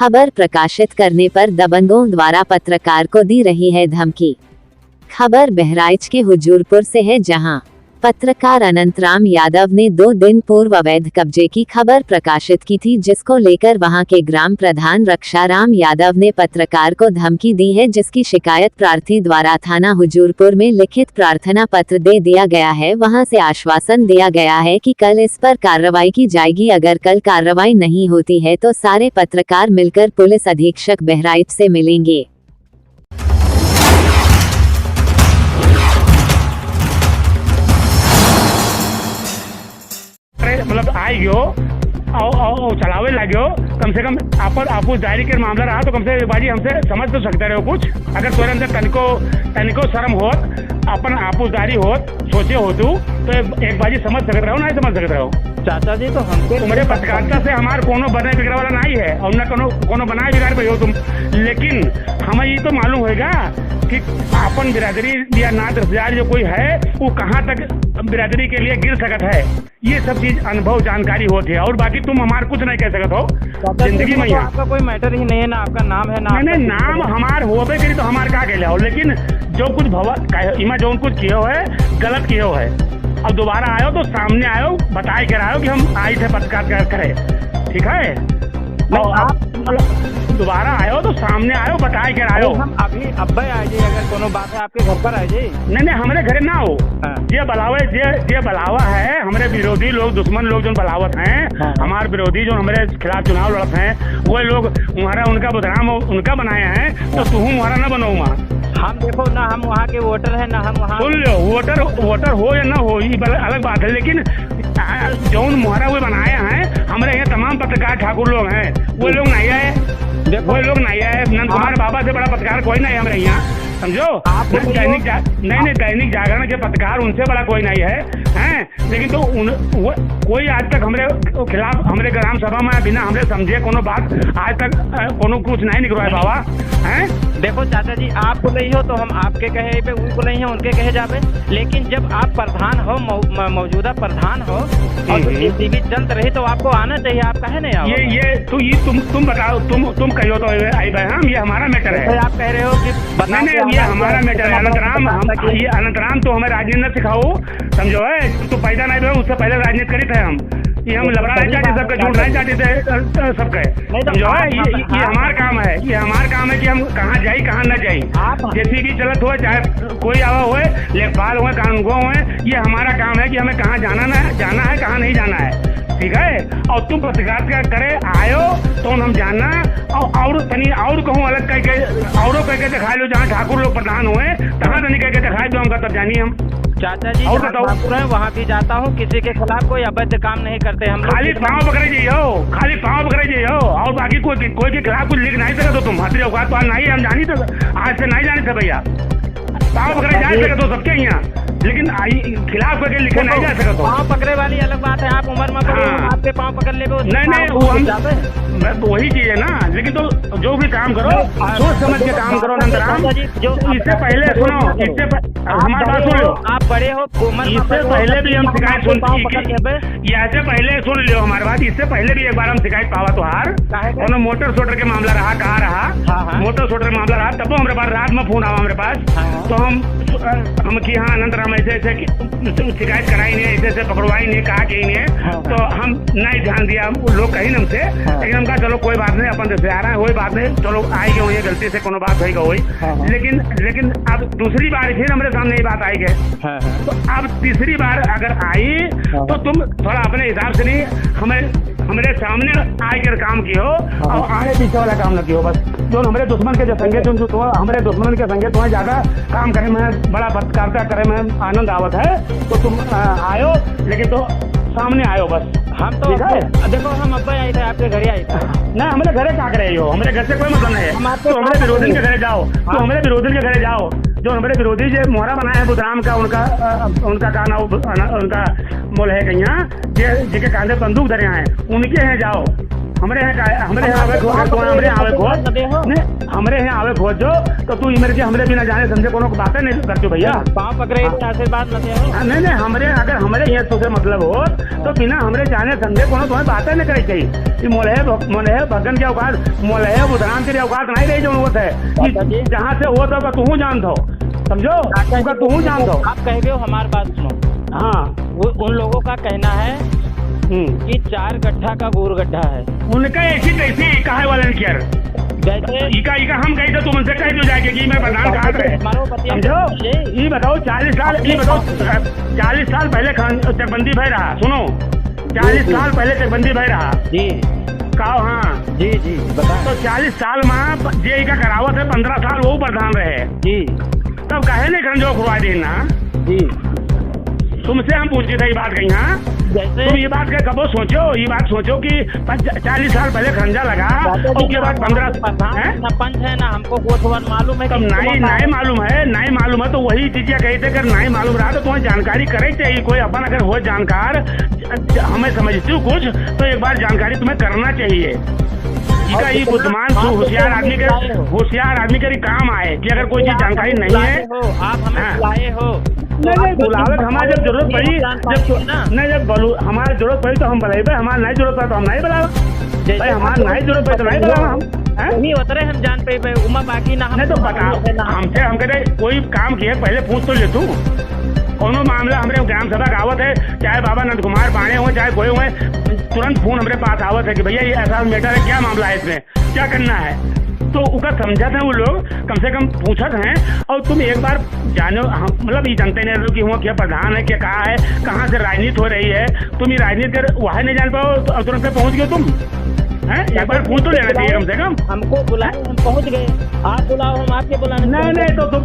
खबर प्रकाशित करने पर दबंगों द्वारा पत्रकार को दी रही है धमकी। खबर बहराइच के हुजूरपुर से है, जहां पत्रकार अनंतराम यादव ने 2 दिन पूर्व अवैध कब्जे की खबर प्रकाशित की थी, जिसको लेकर वहां के ग्राम प्रधान रक्षाराम यादव ने पत्रकार को धमकी दी है, जिसकी शिकायत प्रार्थी द्वारा थाना हुजूरपुर में लिखित प्रार्थना पत्र दे दिया गया है। वहां से आश्वासन दिया गया है कि कल इस पर कार्रवाई की जाएगी। अगर कल कार्रवाई नहीं होती है तो सारे पत्रकार मिलकर पुलिस अधीक्षक बहराइच से मिलेंगे। मतलब आई गयो और चलावे लगे, कम से कम आपस दायरी के मामला रहा तो कम से बाजी हमसे समझ तो सकते रहे हो कुछ। अगर तोरे अंदर तनिको शर्म होत, अपन आपूसदारी होत, सोचे हो तू तो एक बाजी समझ सकते रहो, नहीं समझ सकते रहो। चाचा जी तो हमको तुम्हारे पत्रकारिता से हमार कोनो बनाए बिगड़ा वाला नहीं है और न कोनो बनाए बिगाड़ पे हो तुम, लेकिन हमें ये तो मालूम होगा कि अपन बिरादरी या नात रिश्तेदार जो कोई है वो कहाँ तक बिरादरी के लिए गिर सकत है। ये सब चीज अनुभव जानकारी होती है और बाकी तुम हमार कुछ नहीं कह सकते हो जिंदगी में। आपका कोई मैटर ही नहीं है, ना आपका नाम है ना नहीं, नाम हमार होबे करी तो हमार का कहले हो, लेकिन जो कुछ इमा जो कुछ किए हो है गलत किए हो है। अब दोबारा आयो तो सामने आयो, बताए कर आयो कि हम आए थे पत्रकार करे, ठीक है। आप दोबारा आयो तो सामने आयो, बताए कर आयो। हम अभी अब्बे आ जाइए, अगर कोनो बात है आपके घर पर आ जाइए। नहीं, हमारे घरे ना हो। ये बलावा है, हमारे विरोधी लोग, दुश्मन लोग जो बलावत हैं, हमारे विरोधी जो हमारे खिलाफ चुनाव लड़ते हैं, वो लोग उनका बदनाम उनका बनाए हैं, तो तू हमारा ना बनो। हम देखो ना, हम वहाँ के वोटर हैं ना हम वहाँ। सुन लो, वोटर हो या ना हो ये अलग बात है, लेकिन जो मुहरा वो बनाए हैं, हमारे यहाँ तमाम पत्रकार ठाकुर लोग हैं, वो लोग नहीं आए। वो लोग नहीं आए। नंद कुमार बाबा से बड़ा पत्रकार कोई नहीं है हमारे यहाँ, समझो। दैनिक जागरण के पत्रकार उनसे बड़ा कोई नहीं है, लेकिन तो कोई आज तक हमारे खिलाफ हमारे ग्राम सभा में बिना हमरे समझे कोनो बात आज तक कोनो कुछ नहीं निकलवाए बाबा हैं। देखो चाचा जी, आप बोले हो तो हम आपके कहे पे, वो बोले हैं उनके कहे जावे, लेकिन जब आप प्रधान हो, मौजूदा प्रधान हो और टीवी चलते रही तो आपको आना चाहिए। आप कहे नहीं आओ? ये तुम बताओ, तुम कहो तो आई भाई, हम ये हमारा मैटर है। आप कह रहे हो कि नहीं, ये हमारा मैटर है। अनंतराम तो हमें राजनीति न सिखाओ, समझो है। तो पैदा नहीं हुआ, उससे पहले राजनीति करी थे हम। ये हम लबड़ा नहीं चाहते, सबके झूठ नहीं चाहते थे सबके, समझो है। ये हमारा काम है, ये हमारा काम है कि हम कहाँ जाई कहाँ न जाई। जैसी भी चलत हो, चाहे कोई आवा हुए, लेखपाल हुए, कानूनगो हुए, ये हमारा काम है कि हमें कहाँ जाना है कहाँ नहीं जाना है, ठीक है। और तुम पत्रकार करे आयो तो हम जानना और तनी और कहूँ अलग कह के दिखा लो, जहाँ ठाकुर लोग प्रधान हुए तहाँ तनी कह के दिखाई दो, हमका तब जानी हम। चाचा जी और बताओ, वहाँ भी जाता हूँ, किसी के खिलाफ कोई अवैध काम नहीं करते हम। खाली पाँव पकड़े जाइए और बाकी कोई के खिलाफ कुछ लिख नहीं सकते। तुम हमारी औकात तो नहीं, हम जानी तो आज से नहीं जानी थे भैया। पाँव पकड़े जा सके तो सबके यहाँ, लेकिन खिलाफ करके लिखा नहीं जा सकता। पाँव पकड़े वाली अलग बात है, आप उम्र में आपके पाँव पकड़ ले। नहीं, वो हम वही चीज है ना, लेकिन तो जो भी काम करो सोच समझ के काम करो। नंदराम, जो इससे पहले सुनो, हमारी बात सुन लो, आप बड़े हो, इससे पहले भी हम शिकायत ऐसे पहले सुन लो हमारी बात। इससे पहले भी एक बार हम शिकायत पावा तो हार मोटर सोटर के मामला रहा, कहाँ रहा मोटर सोटर मामला रहा, तब हमारे पास रात में फोन आवा हमारे पास, तो हम कि हाँ अनंतराम ऐसे शिकायत कराई नहीं, ऐसे पकड़वाई नहीं, कहा कि नहीं, तो हम नहीं ध्यान दिया लोग कहीं हमसे, लेकिन हम कहा चलो कोई बात नहीं, अपन से आ रहा है, कोई बात नहीं, चलो आई गए, गलती से कोनो बात होगी हुई। लेकिन अब दूसरी बार फिर हमारे सामने ये बात आई गए, तो अब तीसरी बार अगर आई तो तुम थोड़ा अपने हिसाब से नहीं हमारे सामने आकर काम कियो और आगे पीछे वाला काम न कियो। बस जो हमारे दुश्मन के जो संगे तो हमारे दुश्मन के संगे तुम्हें ज्यादा काम करे में बड़ा पत्रकारिता करे में आनंद आवत है, तो तुम आयो, लेकिन तो सामने आयो बस। हम तो देखो, हम अब्बा आए थे, आपके घरे आए थे ना, हमारे घरे क्या करे हो, हमारे घर से कोई मतलब नहीं है। तो हमारे विरोधी के घरे जाओ, जो हमारे विरोधी जो मोहरा बनाया है बुधराम का, उनका का नाम उनका मोल है कहीं, जिसके कांधे बंदूक धरे हैं, उनके यहाँ जाओ हमरे यहाँ आवे खोज जो तो तू मेरे के हमरे बिना जाने समझे कोनो बातें नहीं करते भैया। पाँव पकड़े आशीर्वाद न दे हो। नहीं अगर हमरे यहाँ तुझे मतलब हो तो बिना हमरे जाने समझे कोनो तुम्हें बातें नहीं करे चाहिए। मोले भगन के औकात मोले बुधराम के औकात नहीं रही जो होता है जहाँ से हो तो तू जान दो समझो तू जान दो। आप कह हो हमारी बात सुनो। हाँ वो उन लोगों का कहना है कि 4 गड्ढा का गोर गड्ढा है। उनका ऐसी तैसी कहा वाले ने किया जैसे इका हम कही तो तुम उनसे कह दो जाके कि मैं प्रधान कहा है समझो। ये बताओ 40 साल पहले चकबंदी भाई रहा सुनो 40 साल पहले चकबंदी भाई रहा जी कहो। हाँ जी बता। तो 40 साल में जे का करावत है 15 साल वो प्रधान रहे जी तब कहे नहीं खंजो खुआ देना जी। तुमसे हम पूछते थे ये बात कहीं। हाँ जैसे तुम ये बात का कबो सोचो ये बात सोचो कि 40 साल पहले खंजा लगा उसके बाद 15 ना पंच है ना हमको कोतवाल मालूम है। तब नहीं मालूम है तो वही चीजें कही थे अगर नहीं मालूम रहा तो तुम्हें जानकारी करे चाहिए। कोई अपन अगर हो जानकार हमें समझती हूँ कुछ तो एक बार जानकारी तुम्हें करना चाहिए। ये बुद्धिमान होशियार आदमी के काम आए कि अगर कोई चीज जानकारी नहीं है आप हमें बुलाए हो। नहीं बुलावत हमारे जब जरूरत पड़ी जब हमारी जरूरत पड़ी तो हम बुलाए हमारी नहीं जरूरत पड़ी तो हम नहीं बुलावा भाई। हमारी नहीं जरूरत पड़ी तो नहीं बुलावा हम नहीं उतरे हम जान पे उमा बाकी ना नहीं तो बताओ हमसे हम कहते कोई काम किए पहले पूछ तो ले तू कोनो मामला हमारे ग्राम सभा का आवत है चाहे बाबा नंद कुमार बाणे हो चाहे कोई हुए तुरंत फोन हमारे पास आवत है कि भैया ये ऐसा मैटर है क्या मामला है इसमें क्या करना है तो उसका समझते हैं वो लोग कम से कम पूछत हैं। और तुम एक बार जानो मतलब ये जानते नहीं कि हुआ क्या प्रधान है क्या कहा है कहाँ से राजनीति हो रही है। तुम ये राजनीति कर वहाँ नहीं जान पाओ तो तुरंत पे पहुँच गए तुम हैं। एक बार पूछ तो लेना चाहिए कम से कम। हमको बुलाए हम पहुँच गए आप बुलाओ हम आपके बुलाने नहीं तो तुम